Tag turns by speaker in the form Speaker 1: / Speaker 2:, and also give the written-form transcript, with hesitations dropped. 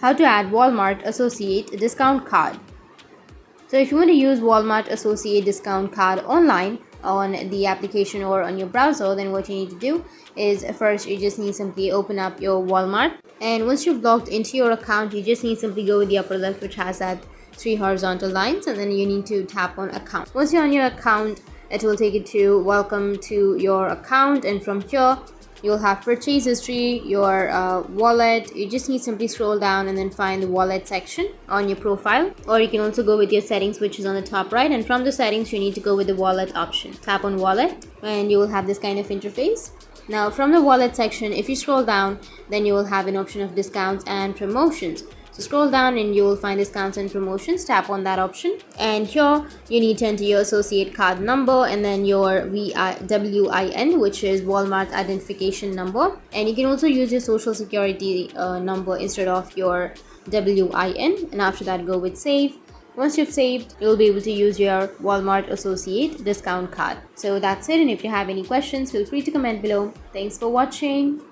Speaker 1: How to add Walmart Associate discount card. So if you want to use Walmart Associate discount card online on the application or on your browser, then what you need to do is first you just need simply open up your Walmart, and once you've logged into your account, you just need simply go with the upper left, which has that three horizontal lines, and then you need to tap on account. Once you're on your account, it will take you to welcome to your account, and from here you'll have purchase history, your wallet. You just need simply scroll down and then find the wallet section on your profile, or you can also go with your settings, which is on the top right, and from the settings you need to go with the wallet option. Tap on wallet and you will have this kind of interface. Now from the wallet section, if you scroll down, then you will have an option of discounts and promotions. So scroll down and you will find discounts and promotions. Tap on that option, and here you need to enter your associate card number and then your WIN, which is Walmart identification number, and you can also use your social security number instead of your WIN, and after that go with save. Once you've saved, you'll be able to use your Walmart Associate discount card. So that's it, and if you have any questions, feel free to comment below. Thanks for watching.